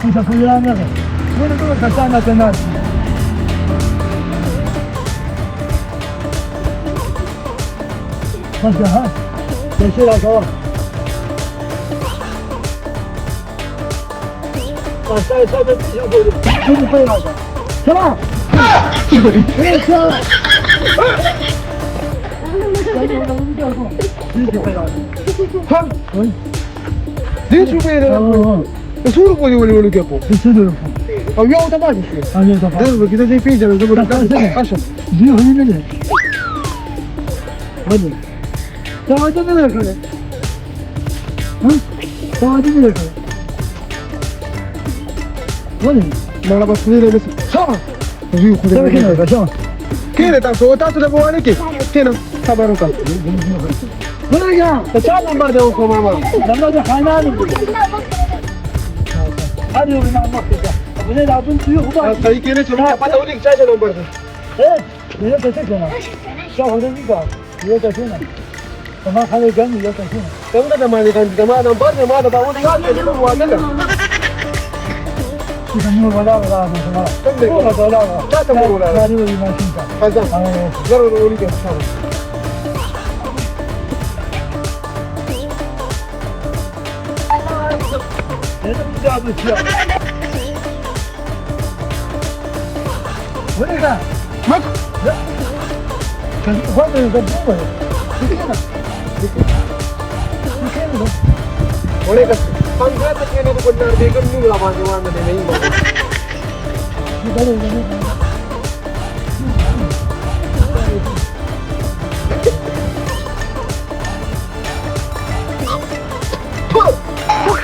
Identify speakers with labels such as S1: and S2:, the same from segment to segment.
S1: 你咋不让那个？我那个可站在那里。放下哈，谢谢老头。把晒晒的地上过去，给你背上去，行吧？别车。咱就能调动，你就背上去。好，可以。你去背的。صورة ولا ولا ولا كابو السنة أو يا وده ما تشوف أنا طبعا ده كده زي فيجا زي ما ده عشان زي هو ينزل بدل تعال تنزل كده ها تعال تنزل كده بدل ما أنا بس نيجي بس شو يجي خذ كده شو كده تاسو تاسو ده بوانه كده كده خبرك ولا يا تعال نمبر ده وكم ماما لما ده حنان هذه هو نعم مكة. أبو زيد عبد الطيور. طيب كنا شلون؟ ما تقولي كذا شلون برضه؟ إيه؟ ليه تسكنا؟ شو هذا اللي ليه تسكنا؟ كمان خلي جنبي ليه تسكنا؟ كم ده ما كان كمان نمبر ما ده بقول لك هذا اللي هو هذا. كم ولا كم ولا لا تقول ولا. ما نقول ما شنطة. هذا. جرب نقولي كذا. وين ده؟ مك؟ لا. كان هذا يقدمه. كيف وين ده؟ كان جاء تكيني تقول نار بيجم نيو لا ما جوان ده नहीं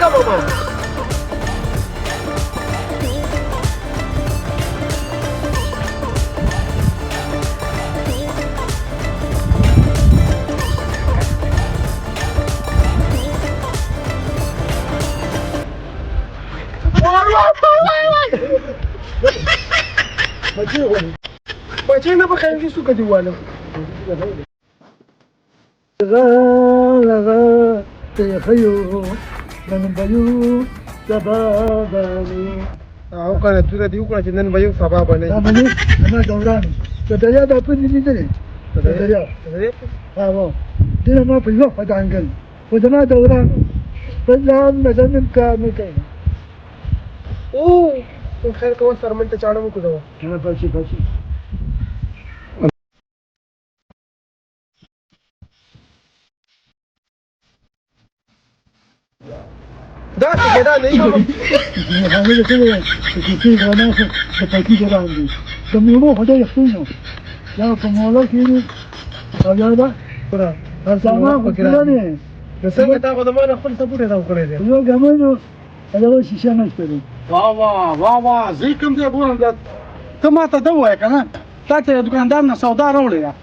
S1: بابا. Macam apa kain dia suka jual? Laga, terhayu, dan bayu, sababani. Aku kan tu tadi aku nak cakap bayu sababani. Sababani, mana dauran? Tadaya dapat ni ni. Tadaya. Tadaya. Ah, dia nama pelok pada angkel. Pada mana dauran? Pelan macam ni kami. Oh, خير كمان صار من تجارب وكذا. أنا باشي. ده كده नहीं बाबा. हमें देखिए किसी गाना से पता चला है. तो मेरे को यकीन है. या कमाल की अब यादा पूरा हर सामान को किला नहीं. वैसे बता को दमा ना खुद सब पूरे दाव करे थे. यो गमनो هذا شيء ما يشتري. واوا زي كم دي ابو عندك ته ته دوه کنه تاته دکاندار نه سودا راوړی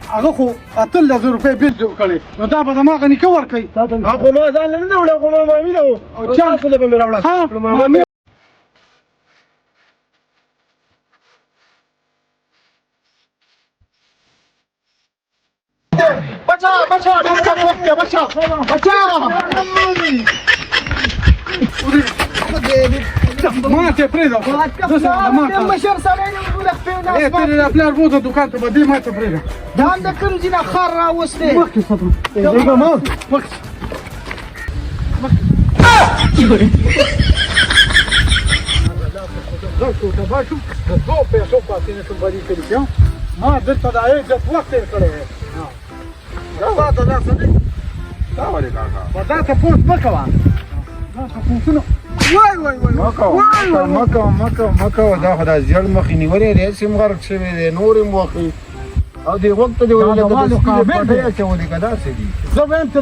S1: هغه خو اتل لزر روپے بیل جوړ کړي نو دا په دماغ نه کور کوي هغه ما ځان نه وړه کوم ما مینه او چا څه به راوړه ما te preda.
S2: ما شر سامعين يقول لك فين
S1: ايه ترى الافلام موضه دكان تبدي ما تبريده
S2: ده عندك كم زين خرة وسطي
S1: وقت صدم دقيقة ما وقت ما درت دعايه جت وقت الكره ها ده ده صدق تاولي كاكا وده تفوت مكوا ده تفوتنا
S3: مکه دا خدای ځل مخې نیولې دې سیم غرق شوی دی نورې موخې او دې وخت دې ولې د سپیډ چې ولې کدا سي دي
S1: زبېن ته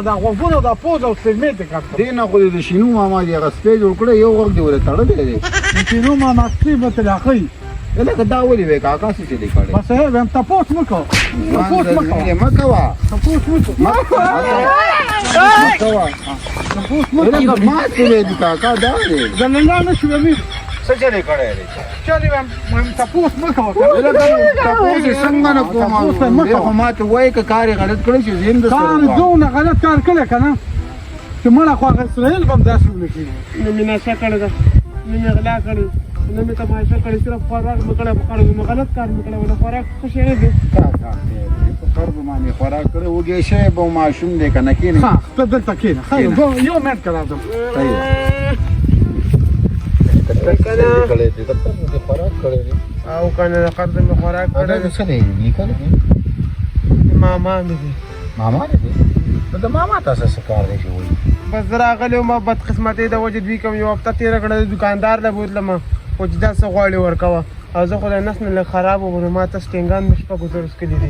S1: دا غوونه د پوز او سلمې ته کړ
S3: دې نه خو د شینو ماما دې غسپې جوړ کړې یو وخت دې ولې تړلې دي
S1: شینو ماما سپې به تلاقي
S3: لکه دا ولې وې کاکا څه چلی کړی
S1: بس هم تپوس مکو تپوس مکو
S3: مکوا
S1: تپوس مکو
S3: مکوا
S1: تپوس
S3: لکه
S1: مکو
S3: ما څه دې کاکا دا دی
S1: زنګا نشو مې
S3: څه چلی کړی دی
S1: چالي هم تپوس مکو
S3: لکه تاسو څنګه نه کوم خو ما ته وایي که کار غلط کړی چې زین د
S1: کار دونه غلط کار کړی کنه چې مړه خو اسرائیل بم داسې ولکې
S2: نه مې نشه کړې ده نه مې غلا کړې نه مې تماشا کړې صرف خوراک مې کړی مې غلط کار مې کړی ولا خوراک څه شی دی
S3: کاکا پر باندې خوراک کړی وګې شی به ماشوم دې کنه کینې
S1: ها ته دلته کېنه خیر یو منټ کې راځم
S3: کړی دې ته خوراک کړی
S2: او کنه د قرض مې خوراک
S3: دا
S2: کړی
S3: څه دی نیکل
S2: ماما مې دي
S3: ماما دې ته ماما تاسو څه کار دی چې وایي
S2: بس راغلی ما بدقسمتۍ د وجې دوی کوم یو هفته تېره کړه د دوکاندار له بوتلم خو چې دا څه غواړي ورکوه او زه خو د نس نه لږ خراب وم نو ما ته سټینګان مې شپږو زرو څکلي دي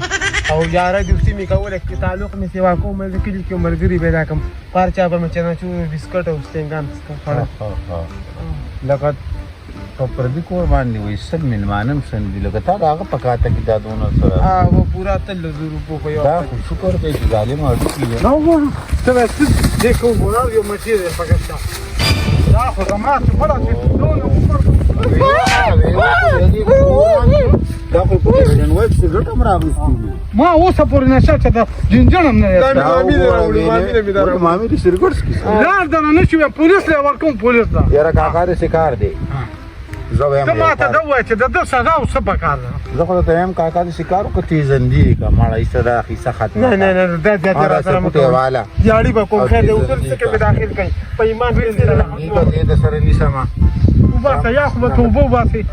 S2: او یاره دوستي مې کوله چې تعلق مې سیوا کوم زه کلي کې ملګري پیدا کړم په هر چا به مې چناچور بسکټ او سټینګان خوړل
S3: لکه په پردي کور باندې وایي سل مېلمانه سن دي لکه تا د هغه په کاته کې دا دونه سره
S2: و پورا 300 روپو په یو
S3: دا خو شکر دی چې ظالم اړیکې وي
S1: نو وګوره ته به څه دې کوم ګورال یو مچې دی پکې دا خو زما چې مړه چې دونه
S3: دا خو په جنوب سګرټ هم راغلی
S1: ما اوسه پورې نشه چې د جنجان هم نه
S2: دا مامي دې راوړي
S3: مامي دې سګرټ
S1: لار دنه نشي پولیس له ورکوم پولیس دا
S3: یاره کاکا دې څه کار دی زه وایم
S1: ته ما ته دا وایې چې د ده سزا او څه پکار ده
S3: زه خو درته وایم کاکا دې څه کار وکړه تیزندي که مړه ایسته دا خیسه ختمه
S2: نه نه نه دا زیاته راسره مه کوه
S3: والا
S2: دیاړي به کوم خیر دی اصول څه کې به داخل کړي په ایمان کې
S3: دې د سره نیسمه
S1: وباسه یا خو به توبه وباسې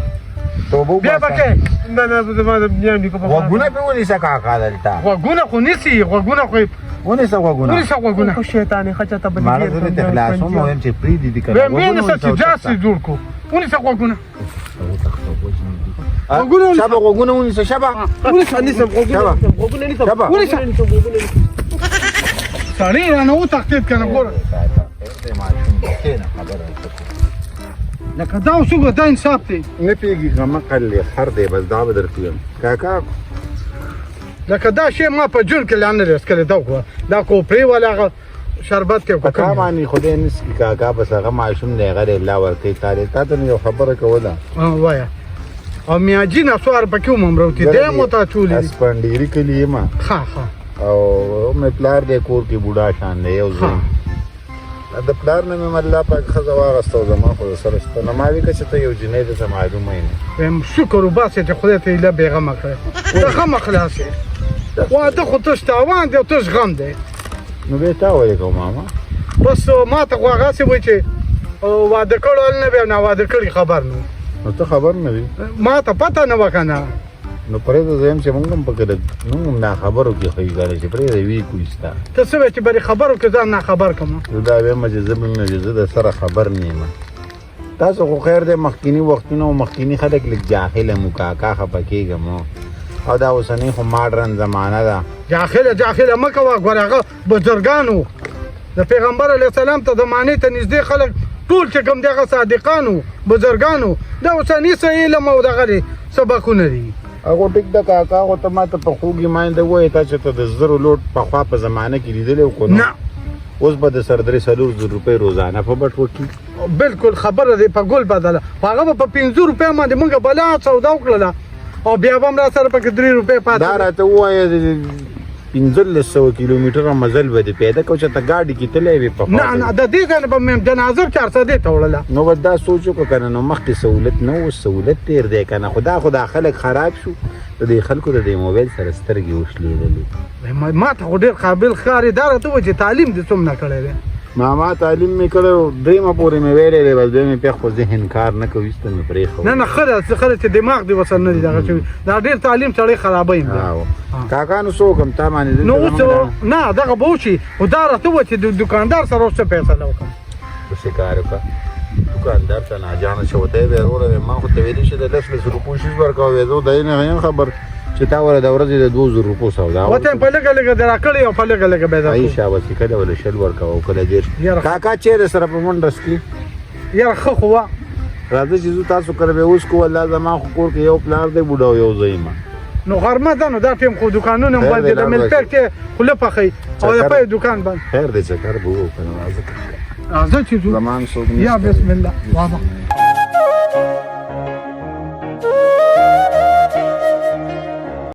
S3: توبه
S2: بیا به کې نه نه زما د بیا مې کوم
S3: غوږونه پې ونیسه کاکا دلته
S1: غوږونه خو نیسي غوږونه خو
S3: ونیسه غوږونه
S1: ونیسه غوږونه
S2: خو شیطانې ښځه ته به دې
S3: ماړه زه دې خلاصوم وایم چې پرېږدي دي که نه
S1: ونیسه چې جاسې جوړ کړو ونیسه غوږونه
S3: شبه غوږونه ونیسه شبه
S2: ونیسه نیسم غوږونه نیسم
S1: سړی رانه وتښتېد که نه ګوره لکه دا اوسوګه دا انصاف دی
S3: نه پوهېږي غمه قل خر دی بس دا به درته وایم کاکا
S1: لکه دا شی ما په ژوند کې لا نه دی څکلی دا وکړه دا کوپرې والا هغه شربت کې
S3: په تا باندې خدای نه سکي کاکا بس هغه ماشوم دی هغه دی الله ورکوي تا ته مې یو خبره کوله
S1: وایه او میاجي نسوار پکې وممروتي دی مو ته چولې دي
S3: اسپنډېري کلي یم
S1: ښه ښه
S3: او مې پلار دی کور کې بوډا شان دی یو زوی د پلار نه مې الله پاک ښځه واغسته او زما خو سره شته نه ما وي که چې ته یو جنۍ درته معلومه یې نه
S1: ویم شکر وباسې چې خدای ته ایله بېغمه کړی د غمه خلاص یې واده خو تش تاوان دی او تش غم دی
S3: نو بیا تا ولې کوم ماما
S1: بس ما ته خو هغسې وایي چې واده کړو نه بیا نه واده کړي خبر نه
S3: نو ته خبر نه وي
S1: ما ته پته نه وه که نه
S3: نو پرېږده زه یم چې مونږ هم پکې مونږ هم ناخبرو کې ښه ګڼې چې پرېږده وي کوي ستا
S1: ته څه وایې چې بلې خبرو کې ځان ناخبر کړم
S3: زه دا وایم چې زه نه چې زه د سره خبر نه یم تاسو خو خیر دی مخکیني وختونه او مخکیني خلک لږ جاهله مو کاکا خفه کېږم او دا اوسنۍ خو ماډرن زمانه ده
S1: جاهله مه کوه ګوره هغه بزرګانو د پیغمبر علیه السلام ته زمانې ته نږدې خلک ټول چې کوم دی هغه صادقانو بزرګانو دا اوسني څه علم او دغه سبقونه دي
S3: هغه ټیک ده کاکا خو ته ما ته په خوږې ماینده ووایې تا چې ته د زرو لوټ پخوا په زمانه کې لیدلی و
S1: نه
S3: اوس به د سر 3-4 روپۍ روزانه په بټ وکړي
S1: بالکل خبره دی په ګل بدله هغه به په 500 روپۍ باندې مونږ بلا سودا وکړله او بیا به هم را سره پکې 3 روپۍ پاتې
S3: دا راته ووایه 1500 کیلومتره مزل به دې پیدا کړو چې ته ګاډي کې تللی وې پخوا
S1: نه د دې ځای نه به مې جنازه 400 ته وړله
S3: نو به دا سوچ وکړه که نه نو مخکې سهولت نه و سهولت تېر دی که نه خو دا خلک خراب شو د دې خلکو د دې موبایل سره سترګې وشلېدلې
S1: ما ته خو ډېر قابل ښکاري دا راته وایي چې تعلیم دې څومره کړی دی
S3: ما تعلیم مې کړی دریمه پورې مې ویلی دی بس دوی مې پې خو ذهن کار نه کوي ایسته مې پرېښود
S1: نه ښه ده چې دماغ دې ورسره نه دي دغه شوي دا ډېر تعلیم سړی خرابوي
S3: کاکا نو څه وکړم تا باندې
S1: نو اوس نه دغه به وشي خو دا راته ووایي چې د دوکاندار سره اوس څه فیصله وکړم
S3: داسې کار وکړه دوکاندار ته ناجانه شوتی وی وروره ما خو ته ویلي چې د 10 روپو شیز ورکوه وی زه دی نه یم خبر چې تا وله د ورځې د 2000 روپو سودا
S1: وته په لږه لږه در راکړی او په لږه لږه به در
S3: ای شاباسي کله وله شل ورکوه او کله 10 کاکا چیرې سره په منډس کې
S1: یاره ښه خو وه
S3: راځه چې زه تاسو کره به اوس کو الله زما خو کور کې یو پلار دی بوډا او یو زوی ما
S1: نو غرمه ده نو دا ټیم خو دوکانونه هم
S3: خیر
S1: بند
S3: دی،
S1: دي د
S3: لاړ
S1: ملپک ته خوله پخی او د پای دوکان بند
S3: خیر دی چکر به وکړو راځه
S1: راځه چې ځو
S3: زمان څوک
S1: یا
S3: نشته
S1: بسم الله واضح